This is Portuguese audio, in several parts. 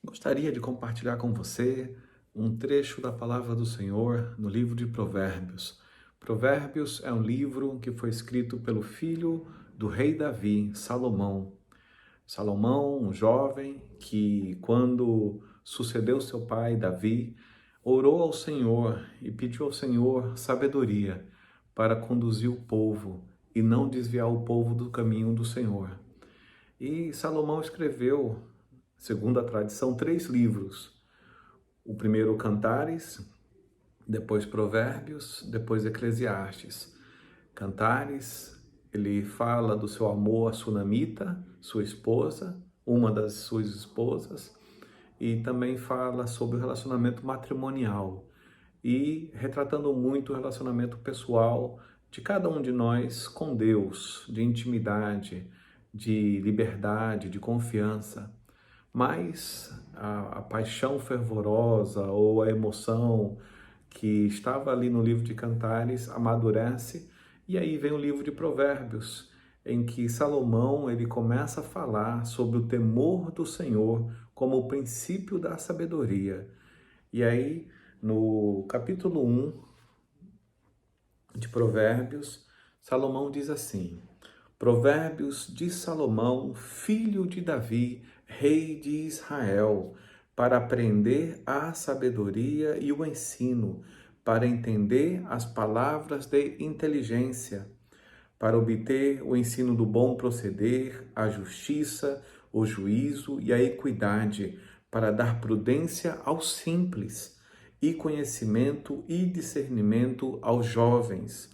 Gostaria de compartilhar com você um trecho da palavra do Senhor no livro de Provérbios. Provérbios é um livro que foi escrito pelo filho do rei Davi, Salomão. Salomão, um jovem que, quando sucedeu seu pai Davi, orou ao Senhor e pediu ao Senhor sabedoria para conduzir o povo e não desviar o povo do caminho do Senhor. E Salomão escreveu, segundo a tradição, 3 livros. O primeiro, Cantares, depois Provérbios, depois Eclesiastes. Cantares, ele fala do seu amor à Sunamita, sua esposa, uma das suas esposas, e também fala sobre o relacionamento matrimonial e retratando muito o relacionamento pessoal de cada um de nós com Deus, de intimidade, de liberdade, de confiança. Mas a paixão fervorosa ou a emoção que estava ali no livro de Cantares amadurece, e aí vem o livro de Provérbios, em que Salomão ele começa a falar sobre o temor do Senhor como o princípio da sabedoria. E aí, no capítulo 1 de Provérbios, Salomão diz assim: Provérbios de Salomão, filho de Davi, rei de Israel, para aprender a sabedoria e o ensino, para entender as palavras de inteligência, para obter o ensino do bom proceder, a justiça, o juízo e a equidade, para dar prudência aos simples e conhecimento e discernimento aos jovens.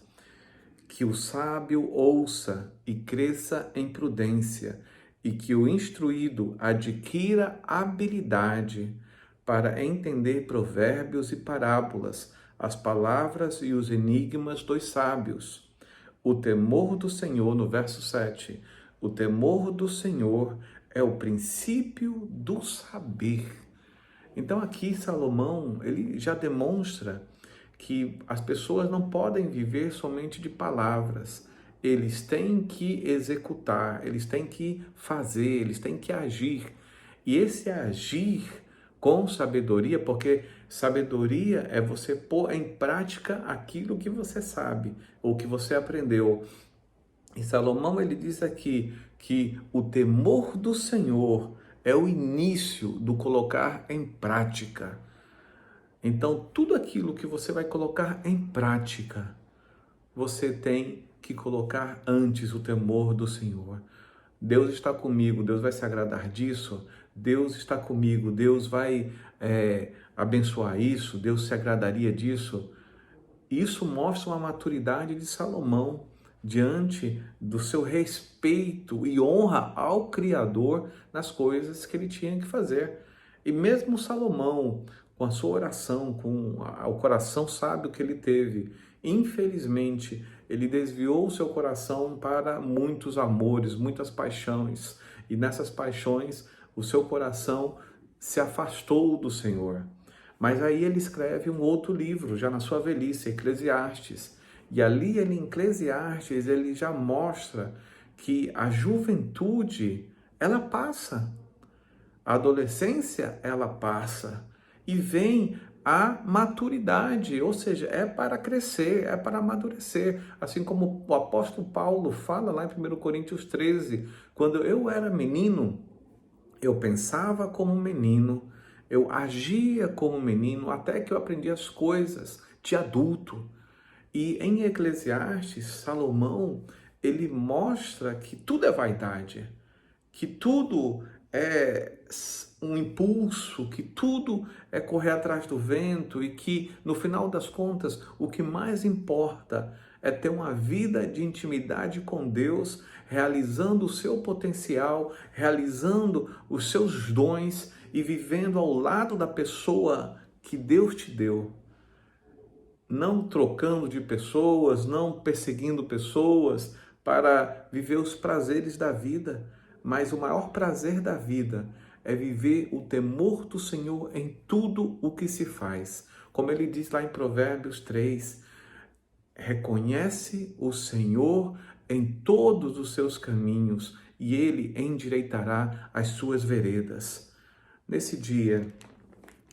Que o sábio ouça e cresça em prudência, e que o instruído adquira habilidade para entender provérbios e parábolas, as palavras e os enigmas dos sábios. O temor do Senhor, no verso 7, o temor do Senhor é o princípio do saber. Então aqui Salomão, ele já demonstra que as pessoas não podem viver somente de palavras. Eles têm que executar, eles têm que fazer, eles têm que agir. E esse agir com sabedoria, porque sabedoria é você pôr em prática aquilo que você sabe ou que você aprendeu. E Salomão ele diz aqui que o temor do Senhor é o início do colocar em prática. Então, tudo aquilo que você vai colocar em prática, você tem que colocar antes o temor do Senhor. Deus está comigo, Deus vai se agradar disso, Deus está comigo, Deus vai abençoar isso, Deus se agradaria disso. Isso mostra uma maturidade de Salomão diante do seu respeito e honra ao Criador nas coisas que ele tinha que fazer. E mesmo Salomão, com a sua oração, com o coração sábio que ele teve, infelizmente, ele desviou o seu coração para muitos amores, muitas paixões. E nessas paixões, o seu coração se afastou do Senhor. Mas aí ele escreve um outro livro, já na sua velhice, Eclesiastes. E ali em Eclesiastes ele já mostra que a juventude, ela passa. A adolescência, ela passa. E vem a maturidade, ou seja, é para crescer, é para amadurecer. Assim como o apóstolo Paulo fala lá em 1 Coríntios 13, quando eu era menino, eu pensava como menino, eu agia como menino, até que eu aprendi as coisas de adulto. E em Eclesiastes, Salomão, ele mostra que tudo é vaidade, que tudo é um impulso, que tudo é correr atrás do vento e que, no final das contas, o que mais importa é ter uma vida de intimidade com Deus, realizando o seu potencial, realizando os seus dons e vivendo ao lado da pessoa que Deus te deu. Não trocando de pessoas, não perseguindo pessoas para viver os prazeres da vida, mas o maior prazer da vida é viver o temor do Senhor em tudo o que se faz. Como ele diz lá em Provérbios 3, reconhece o Senhor em todos os seus caminhos e ele endireitará as suas veredas. Nesse dia,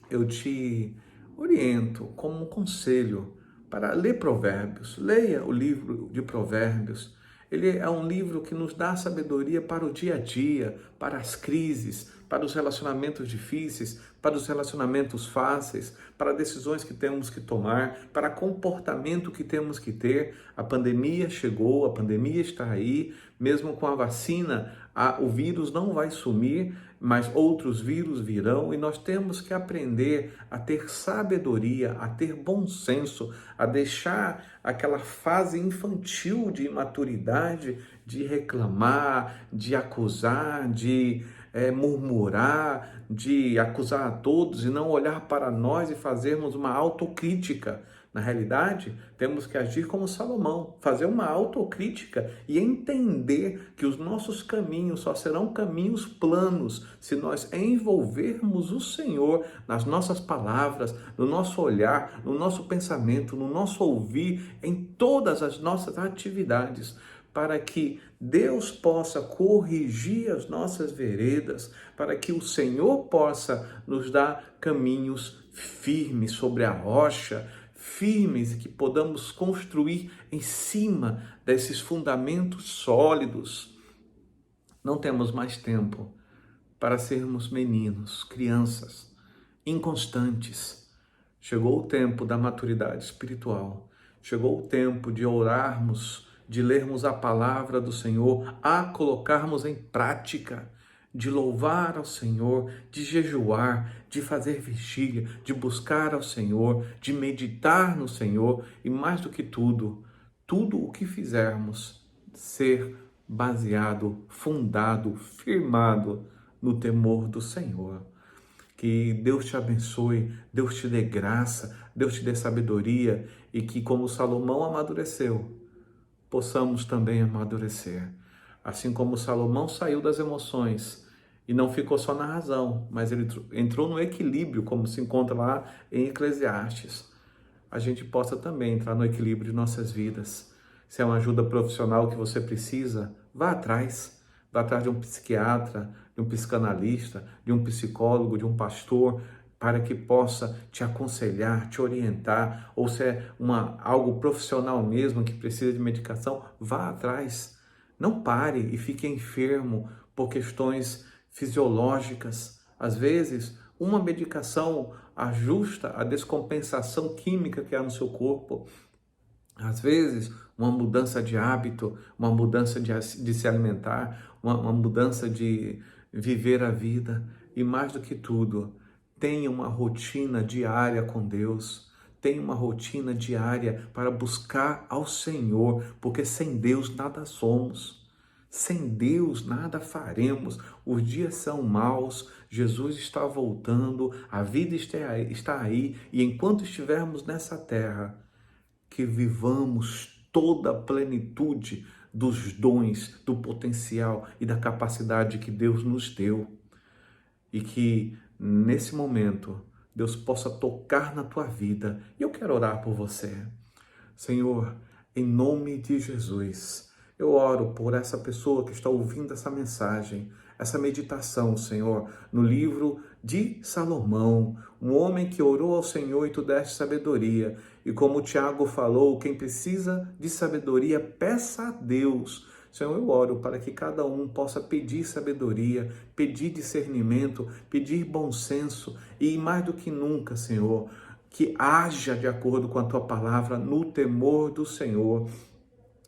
eu te oriento como um conselho para ler Provérbios. Leia o livro de Provérbios. Ele é um livro que nos dá sabedoria para o dia a dia, para as crises, para os relacionamentos difíceis, para os relacionamentos fáceis, para decisões que temos que tomar, para comportamento que temos que ter. A pandemia chegou, a pandemia está aí, mesmo com a vacina, o vírus não vai sumir, mas outros vírus virão e nós temos que aprender a ter sabedoria, a ter bom senso, a deixar aquela fase infantil de imaturidade, de reclamar, de acusar, de murmurar, de acusar a todos e não olhar para nós e fazermos uma autocrítica. Na realidade, temos que agir como Salomão, fazer uma autocrítica e entender que os nossos caminhos só serão caminhos planos se nós envolvermos o Senhor nas nossas palavras, no nosso olhar, no nosso pensamento, no nosso ouvir, em todas as nossas atividades, para que Deus possa corrigir as nossas veredas, para que o Senhor possa nos dar caminhos firmes sobre a rocha, firmes, que podamos construir em cima desses fundamentos sólidos. Não temos mais tempo para sermos meninos, crianças, inconstantes. Chegou o tempo da maturidade espiritual. Chegou o tempo de orarmos, de lermos a palavra do Senhor, a colocarmos em prática, de louvar ao Senhor, de jejuar, de fazer vigília, de buscar ao Senhor, de meditar no Senhor e, mais do que tudo, tudo o que fizermos ser baseado, fundado, firmado no temor do Senhor. Que Deus te abençoe, Deus te dê graça, Deus te dê sabedoria e que, como Salomão amadureceu, possamos também amadurecer. Assim como Salomão saiu das emoções e não ficou só na razão, mas ele entrou no equilíbrio, como se encontra lá em Eclesiastes, a gente possa também entrar no equilíbrio de nossas vidas. Se é uma ajuda profissional que você precisa, vá atrás de um psiquiatra, de um psicanalista, de um psicólogo, de um pastor, para que possa te aconselhar, te orientar, ou se é algo profissional mesmo que precisa de medicação, vá atrás. Não pare e fique enfermo por questões fisiológicas. Às vezes, uma medicação ajusta a descompensação química que há no seu corpo. Às vezes, uma mudança de hábito, uma mudança de se alimentar, uma mudança de viver a vida. E mais do que tudo, tenha uma rotina diária com Deus. Tenha uma rotina diária para buscar ao Senhor, porque sem Deus nada somos. Sem Deus nada faremos. Os dias são maus, Jesus está voltando, a vida está aí, e enquanto estivermos nessa terra, que vivamos toda a plenitude dos dons, do potencial e da capacidade que Deus nos deu. E que nesse momento Deus possa tocar na tua vida. E eu quero orar por você. Senhor, em nome de Jesus, eu oro por essa pessoa que está ouvindo essa mensagem, essa meditação, Senhor, no livro de Salomão, um homem que orou ao Senhor e tu deste sabedoria. E como o Tiago falou, quem precisa de sabedoria, peça a Deus. Senhor, eu oro para que cada um possa pedir sabedoria, pedir discernimento, pedir bom senso e, mais do que nunca, Senhor, que haja de acordo com a tua palavra no temor do Senhor.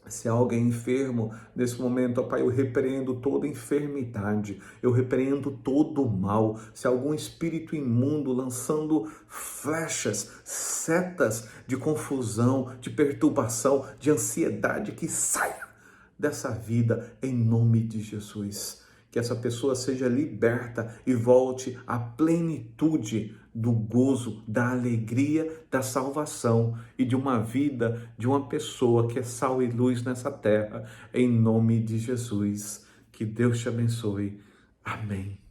Se há alguém enfermo nesse momento, ó Pai, eu repreendo toda enfermidade, eu repreendo todo o mal. Se há algum espírito imundo lançando flechas, setas de confusão, de perturbação, de ansiedade, que saia dessa vida em nome de Jesus. Que essa pessoa seja liberta e volte à plenitude do gozo, da alegria, da salvação e de uma vida de uma pessoa que é sal e luz nessa terra, em nome de Jesus. Que Deus te abençoe. Amém.